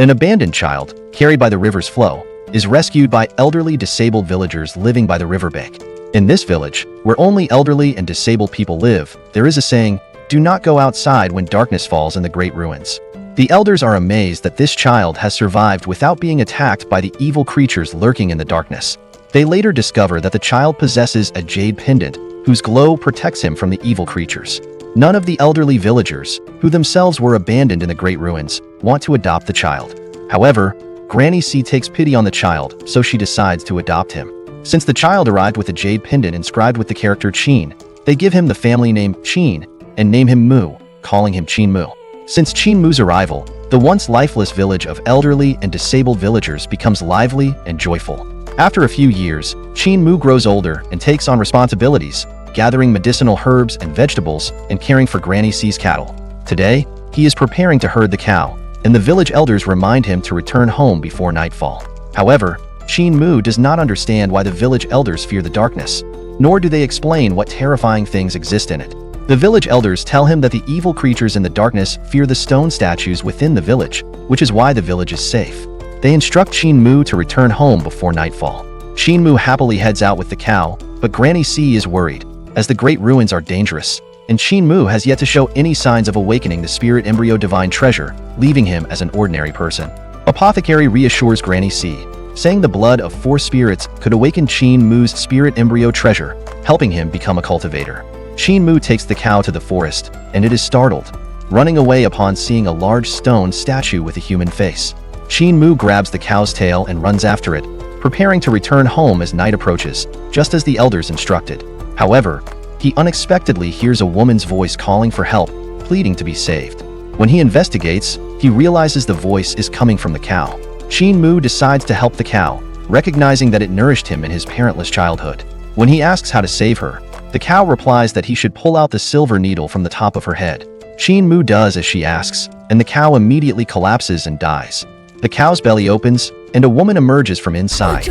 An abandoned child, carried by the river's flow, is rescued by elderly disabled villagers living by the riverbank. In this village, where only elderly and disabled people live, there is a saying, "Do not go outside when darkness falls in the great ruins." The elders are amazed that this child has survived without being attacked by the evil creatures lurking in the darkness. They later discover that the child possesses a jade pendant, whose glow protects him from the evil creatures. None of the elderly villagers, who themselves were abandoned in the great ruins, want to adopt the child. However, Granny C takes pity on the child, so she decides to adopt him. Since the child arrived with a jade pendant inscribed with the character Qin, they give him the family name Qin and name him Mu, calling him Qin Mu. Since Qin Mu's arrival, the once lifeless village of elderly and disabled villagers becomes lively and joyful. After a few years, Qin Mu grows older and takes on responsibilities, gathering medicinal herbs and vegetables and caring for Granny C's cattle. Today, he is preparing to herd the cow, and the village elders remind him to return home before nightfall. However, Qin Mu does not understand why the village elders fear the darkness, nor do they explain what terrifying things exist in it. The village elders tell him that the evil creatures in the darkness fear the stone statues within the village, which is why the village is safe. They instruct Qin Mu to return home before nightfall. Qin Mu happily heads out with the cow, but Granny C is worried, as the great ruins are dangerous, and Qin Mu has yet to show any signs of awakening the spirit embryo divine treasure, leaving him as an ordinary person. Apothecary reassures Granny C, saying the blood of 4 spirits could awaken Qin Mu's spirit embryo treasure, helping him become a cultivator. Qin Mu takes the cow to the forest, and it is startled, running away upon seeing a large stone statue with a human face. Qin Mu grabs the cow's tail and runs after it, preparing to return home as night approaches, just as the elders instructed. However, he unexpectedly hears a woman's voice calling for help, pleading to be saved. When he investigates, he realizes the voice is coming from the cow. Qin Mu decides to help the cow, recognizing that it nourished him in his parentless childhood. When he asks how to save her, the cow replies that he should pull out the silver needle from the top of her head. Qin Mu does as she asks, and the cow immediately collapses and dies. The cow's belly opens, and a woman emerges from inside.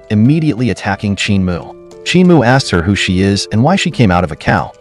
Immediately attacking Qin Mu. Qin Mu asks her who she is and why she came out of a cow.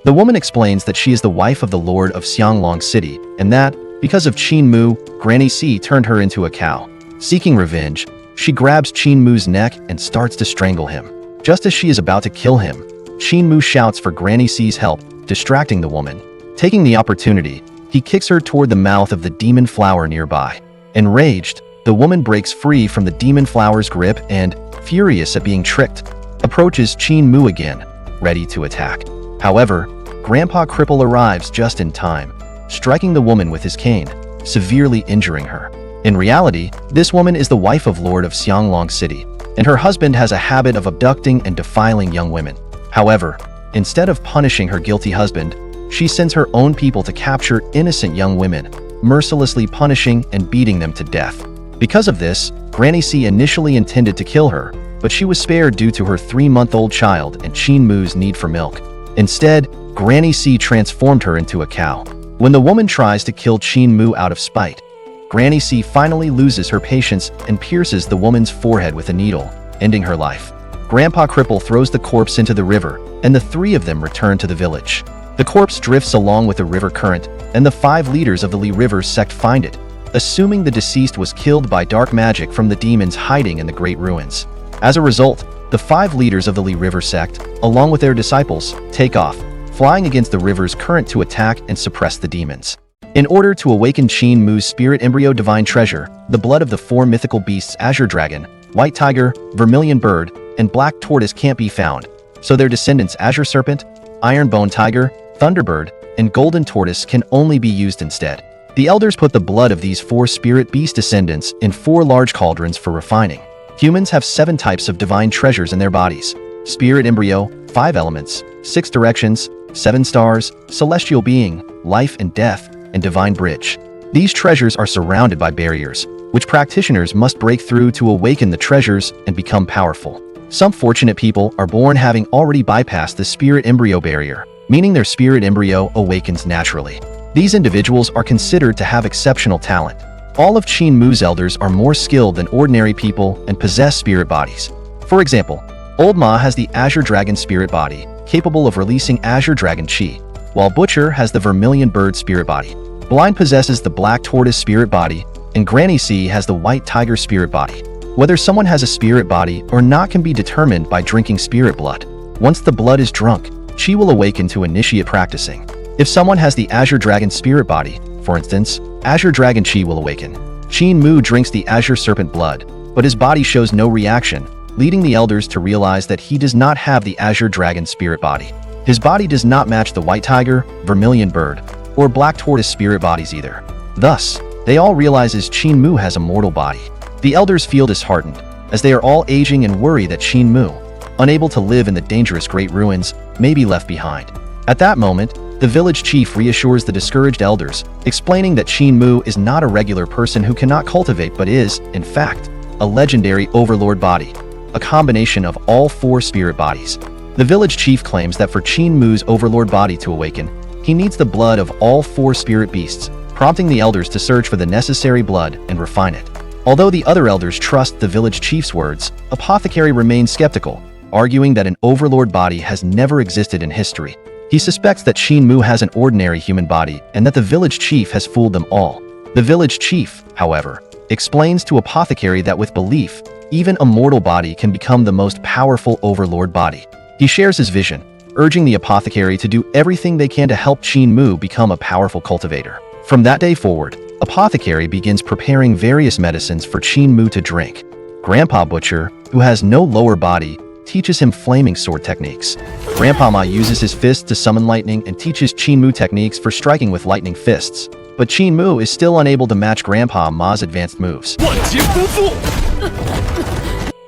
The woman explains that she is the wife of the lord of Xianglong City, and that, because of Qin Mu, Granny C turned her into a cow. Seeking revenge, she grabs Qin Mu's neck and starts to strangle him. Just as she is about to kill him, Qin Mu shouts for Granny C's help, distracting the woman. Taking the opportunity, he kicks her toward the mouth of the demon flower nearby. Enraged, the woman breaks free from the demon flower's grip and, furious at being tricked, approaches Qin Mu again, ready to attack. However, Grandpa Cripple arrives just in time, striking the woman with his cane, severely injuring her. In reality, this woman is the wife of Lord of Xianglong City, and her husband has a habit of abducting and defiling young women. However, instead of punishing her guilty husband, she sends her own people to capture innocent young women, mercilessly punishing and beating them to death. Because of this, Granny C initially intended to kill her, but she was spared due to her 3-month-old child and Qin Mu's need for milk. Instead, Granny C transformed her into a cow. When the woman tries to kill Qin Mu out of spite, Granny C finally loses her patience and pierces the woman's forehead with a needle, ending her life. Grandpa Cripple throws the corpse into the river, and the 3 of them return to the village. The corpse drifts along with the river current, and the 5 leaders of the Li River sect find it, assuming the deceased was killed by dark magic from the demons hiding in the great ruins. As a result, the 5 leaders of the Li River sect, along with their disciples, take off, flying against the river's current to attack and suppress the demons. In order to awaken Qin Mu's spirit embryo divine treasure, the blood of the 4 mythical beasts Azure Dragon, White Tiger, Vermilion Bird, and Black Tortoise can't be found, so their descendants Azure Serpent, Iron Bone Tiger, Thunderbird, and Golden Tortoise can only be used instead. The elders put the blood of these 4 spirit beast descendants in 4 large cauldrons for refining. Humans have 7 types of divine treasures in their bodies: spirit embryo, 5 elements, 6 directions, 7 stars, celestial being, life and death, and divine bridge. These treasures are surrounded by barriers, which practitioners must break through to awaken the treasures and become powerful. Some fortunate people are born having already bypassed the spirit embryo barrier, meaning their spirit embryo awakens naturally. These individuals are considered to have exceptional talent. All of Qin Mu's elders are more skilled than ordinary people and possess spirit bodies. For example, Old Ma has the Azure Dragon spirit body, capable of releasing Azure Dragon Chi, while Butcher has the vermilion bird spirit body. Blind possesses the black tortoise spirit body, and Granny C has the white tiger spirit body. Whether someone has a spirit body or not can be determined by drinking spirit blood. Once the blood is drunk, she will awaken to initiate practicing. If someone has the Azure Dragon spirit body, for instance, Azure Dragon Qi will awaken. Qin Mu drinks the Azure Serpent blood, but his body shows no reaction, leading the elders to realize that he does not have the Azure Dragon spirit body. His body does not match the White Tiger, Vermilion Bird, or Black Tortoise spirit bodies either. Thus, they all realize Qin Mu has a mortal body. The elders feel disheartened, as they are all aging and worry that Qin Mu, unable to live in the dangerous Great Ruins, may be left behind. At that moment, the village chief reassures the discouraged elders, explaining that Qin Mu is not a regular person who cannot cultivate but is, in fact, a legendary overlord body, a combination of all 4 spirit bodies. The village chief claims that for Qin Mu's overlord body to awaken, he needs the blood of all 4 spirit beasts, prompting the elders to search for the necessary blood and refine it. Although the other elders trust the village chief's words, Apothecary remains skeptical, arguing that an overlord body has never existed in history. He suspects that Qin Mu has an ordinary human body and that the village chief has fooled them all. The village chief, however, explains to Apothecary that with belief, even a mortal body can become the most powerful overlord body. He shares his vision, urging the Apothecary to do everything they can to help Qin Mu become a powerful cultivator. From that day forward, Apothecary begins preparing various medicines for Qin Mu to drink. Grandpa Butcher, who has no lower body, teaches him flaming sword techniques. Grandpa Ma uses his fists to summon lightning and teaches Qin Mu techniques for striking with lightning fists. But Qin Mu is still unable to match Grandpa Ma's advanced moves.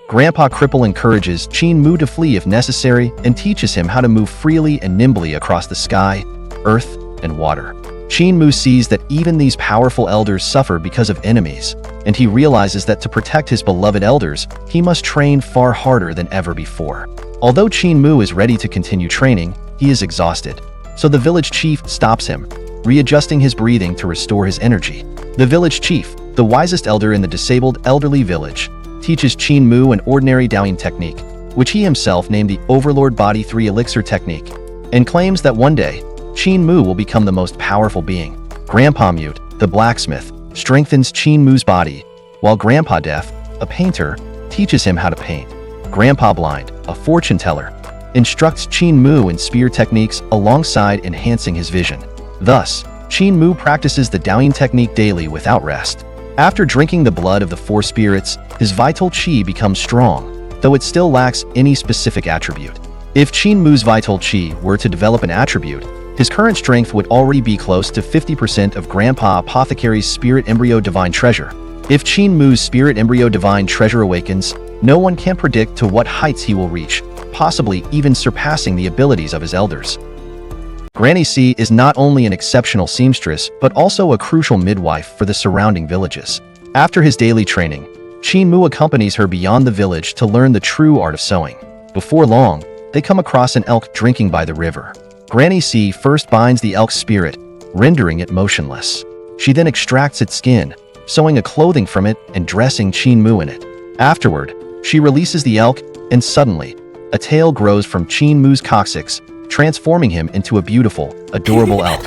Grandpa Cripple encourages Qin Mu to flee if necessary and teaches him how to move freely and nimbly across the sky, earth, and water. Qin Mu sees that even these powerful elders suffer because of enemies, and he realizes that to protect his beloved elders, he must train far harder than ever before. Although Qin Mu is ready to continue training, he is exhausted. So the village chief stops him, readjusting his breathing to restore his energy. The village chief, the wisest elder in the disabled elderly village, teaches Qin Mu an ordinary Daoyin technique, which he himself named the Overlord Body 3 Elixir technique, and claims that one day, Qin Mu will become the most powerful being. Grandpa Mute, the blacksmith, strengthens Qin Mu's body, while Grandpa Deaf, a painter, teaches him how to paint. Grandpa Blind, a fortune teller, instructs Qin Mu in spear techniques alongside enhancing his vision. Thus, Qin Mu practices the Daoyin technique daily without rest. After drinking the blood of the 4 spirits, his vital qi becomes strong, though it still lacks any specific attribute. If Qin Mu's vital qi were to develop an attribute, his current strength would already be close to 50% of Grandpa Apothecary's Spirit Embryo Divine Treasure. If Qin Mu's Spirit Embryo Divine Treasure awakens, no one can predict to what heights he will reach, possibly even surpassing the abilities of his elders. Granny C is not only an exceptional seamstress, but also a crucial midwife for the surrounding villages. After his daily training, Qin Mu accompanies her beyond the village to learn the true art of sewing. Before long, they come across an elk drinking by the river. Granny C first binds the elk's spirit, rendering it motionless. She then extracts its skin, sewing a clothing from it and dressing Qin Mu in it. Afterward, she releases the elk, and suddenly, a tail grows from Qin Mu's coccyx, transforming him into a beautiful, adorable elk.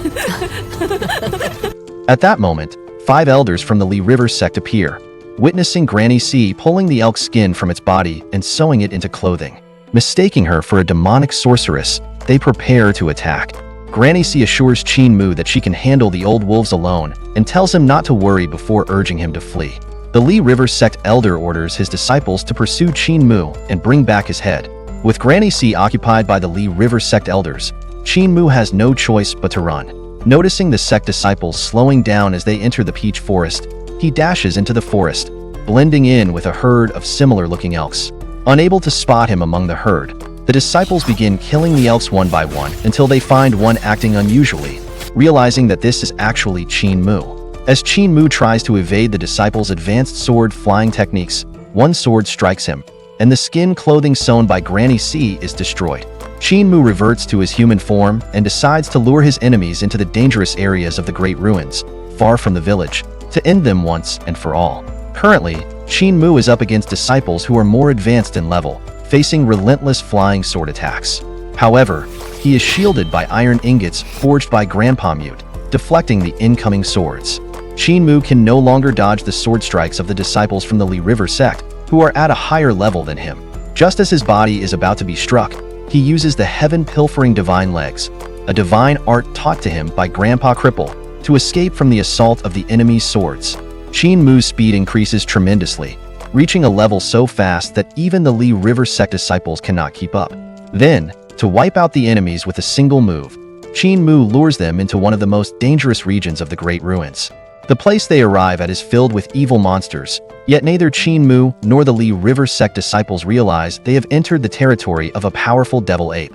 At that moment, 5 elders from the Li River sect appear, witnessing Granny C pulling the elk's skin from its body and sewing it into clothing. Mistaking her for a demonic sorceress, they prepare to attack. Granny C assures Qin Mu that she can handle the old wolves alone and tells him not to worry before urging him to flee. The Li River sect elder orders his disciples to pursue Qin Mu and bring back his head. With Granny C occupied by the Li River sect elders, Qin Mu has no choice but to run. Noticing the sect disciples slowing down as they enter the peach forest, he dashes into the forest, blending in with a herd of similar-looking elks. Unable to spot him among the herd, the disciples begin killing the elks one by one until they find one acting unusually, realizing that this is actually Qin Mu. As Qin Mu tries to evade the disciples' advanced sword flying techniques, one sword strikes him, and the skin clothing sewn by Granny C is destroyed. Qin Mu reverts to his human form and decides to lure his enemies into the dangerous areas of the Great Ruins, far from the village, to end them once and for all. Currently, Qin Mu is up against disciples who are more advanced in level, facing relentless flying sword attacks. However, he is shielded by iron ingots forged by Grandpa Mute, deflecting the incoming swords. Qin Mu can no longer dodge the sword strikes of the disciples from the Li River sect, who are at a higher level than him. Just as his body is about to be struck, he uses the heaven-pilfering divine legs, a divine art taught to him by Grandpa Cripple, to escape from the assault of the enemy's swords. Qin Mu's speed increases tremendously, reaching a level so fast that even the Li River sect disciples cannot keep up. Then, to wipe out the enemies with a single move, Qin Mu lures them into one of the most dangerous regions of the Great Ruins. The place they arrive at is filled with evil monsters, yet neither Qin Mu nor the Li River sect disciples realize they have entered the territory of a powerful devil ape.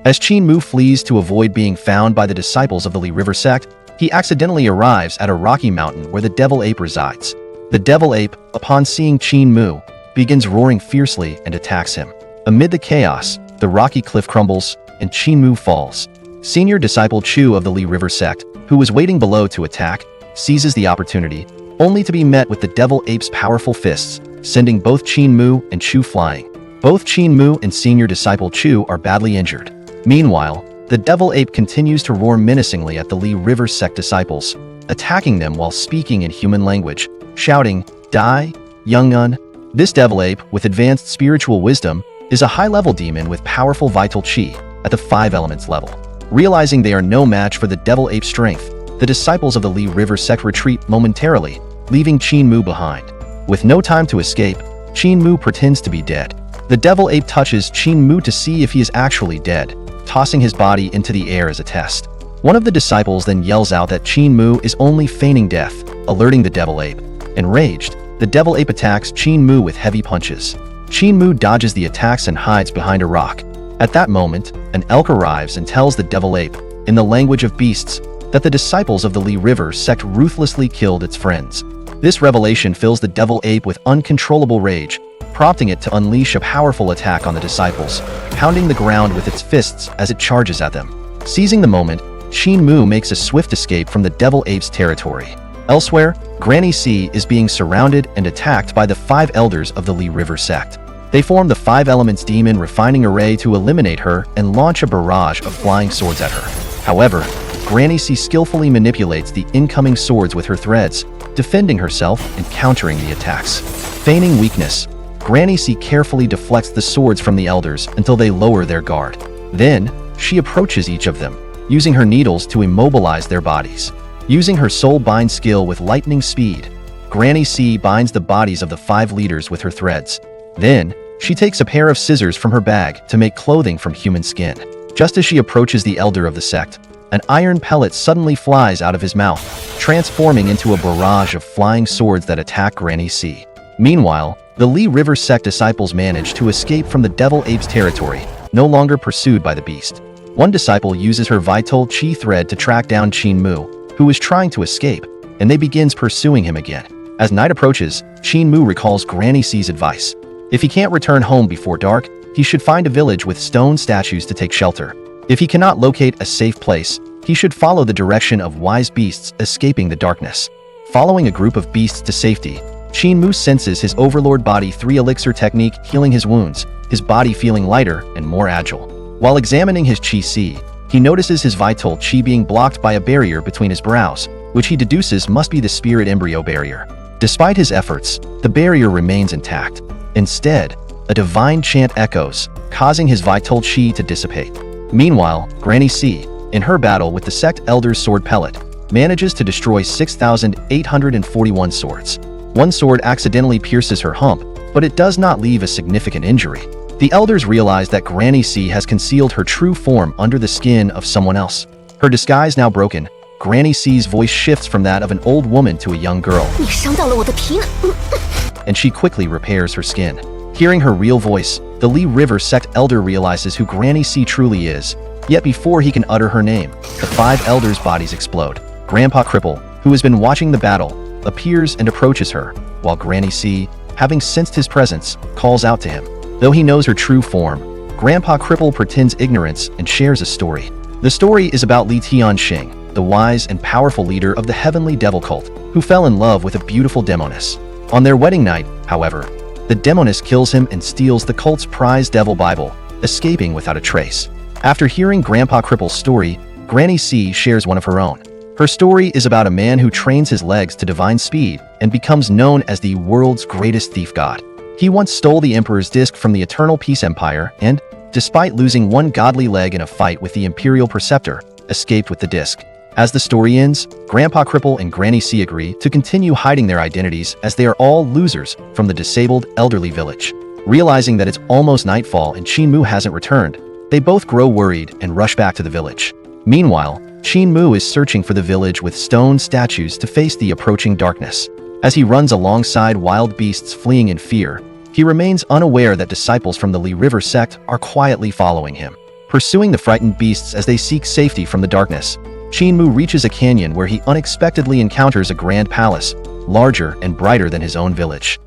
As Qin Mu flees to avoid being found by the disciples of the Li River sect, he accidentally arrives at a rocky mountain where the devil ape resides. The devil ape, upon seeing Qin Mu, begins roaring fiercely and attacks him. Amid the chaos, the rocky cliff crumbles, and Qin Mu falls. Senior disciple Chu of the Li River sect, who was waiting below to attack, seizes the opportunity, only to be met with the devil ape's powerful fists, sending both Qin Mu and Chu flying. Both Qin Mu and senior disciple Chu are badly injured. Meanwhile, the devil ape continues to roar menacingly at the Li River sect disciples, attacking them while speaking in human language, shouting, "Die, young-un." This devil ape, with advanced spiritual wisdom, is a high-level demon with powerful vital chi at the 5 elements level. Realizing they are no match for the devil ape's strength, the disciples of the Li River sect retreat momentarily, leaving Qin Mu behind. With no time to escape, Qin Mu pretends to be dead. The devil ape touches Qin Mu to see if he is actually dead, tossing his body into the air as a test. One of the disciples then yells out that Qin Mu is only feigning death, alerting the devil ape. Enraged, the devil ape attacks Qin Mu with heavy punches. Qin Mu dodges the attacks and hides behind a rock. At that moment, an elk arrives and tells the devil ape, in the language of beasts, that the disciples of the Li River sect ruthlessly killed its friends. This revelation fills the devil ape with uncontrollable rage, prompting it to unleash a powerful attack on the disciples, pounding the ground with its fists as it charges at them. Seizing the moment, Qin Mu makes a swift escape from the devil ape's territory. Elsewhere, Granny C is being surrounded and attacked by the 5 elders of the Li River sect. They form the 5 elements demon refining array to eliminate her and launch a barrage of flying swords at her. However, Granny C skillfully manipulates the incoming swords with her threads, defending herself and countering the attacks. Feigning weakness, Granny C carefully deflects the swords from the elders until they lower their guard. Then, she approaches each of them, using her needles to immobilize their bodies. Using her soul bind skill with lightning speed, Granny C binds the bodies of the 5 leaders with her threads. Then, she takes a pair of scissors from her bag to make clothing from human skin. Just as she approaches the elder of the sect, an iron pellet suddenly flies out of his mouth, transforming into a barrage of flying swords that attack Granny C. Meanwhile, the Li River sect disciples manage to escape from the devil ape's territory, no longer pursued by the beast. One disciple uses her vital chi thread to track down Qin Mu, who is trying to escape, and they begins pursuing him again. As night approaches, Qin Mu recalls Granny C's advice. If he can't return home before dark, he should find a village with stone statues to take shelter. If he cannot locate a safe place, he should follow the direction of wise beasts escaping the darkness. Following a group of beasts to safety, Qin Mu senses his overlord body 3 elixir technique healing his wounds, his body feeling lighter and more agile. While examining his chi si, he notices his vital chi being blocked by a barrier between his brows, which he deduces must be the spirit embryo barrier. Despite his efforts, the barrier remains intact. Instead, a divine chant echoes, causing his vital chi to dissipate. Meanwhile, Granny C, in her battle with the sect elder's sword pellet, manages to destroy 6,841 swords. One sword accidentally pierces her hump, but it does not leave a significant injury. The elders realize that Granny C has concealed her true form under the skin of someone else. Her disguise now broken, Granny C's voice shifts from that of an old woman to a young girl, and she quickly repairs her skin. Hearing her real voice, the Li River sect elder realizes who Granny C truly is, yet before he can utter her name, the 5 elders' bodies explode. Grandpa Cripple, who has been watching the battle, appears and approaches her, while Granny C, having sensed his presence, calls out to him. Though he knows her true form, Grandpa Cripple pretends ignorance and shares a story. The story is about Li Tianxing, the wise and powerful leader of the heavenly devil cult, who fell in love with a beautiful demoness. On their wedding night, however, the demoness kills him and steals the cult's prized devil Bible, escaping without a trace. After hearing Grandpa Cripple's story, Granny C shares one of her own. Her story is about a man who trains his legs to divine speed and becomes known as the world's greatest thief god. He once stole the Emperor's disc from the Eternal Peace Empire and, despite losing one godly leg in a fight with the Imperial Preceptor, escaped with the disc. As the story ends, Grandpa Cripple and Granny C agree to continue hiding their identities as they are all losers from the disabled elderly village. Realizing that it's almost nightfall and Qin Mu hasn't returned, they both grow worried and rush back to the village. Meanwhile, Qin Mu is searching for the village with stone statues to face the approaching darkness. As he runs alongside wild beasts fleeing in fear, he remains unaware that disciples from the Li River sect are quietly following him. Pursuing the frightened beasts as they seek safety from the darkness, Qin Mu reaches a canyon where he unexpectedly encounters a grand palace, larger and brighter than his own village.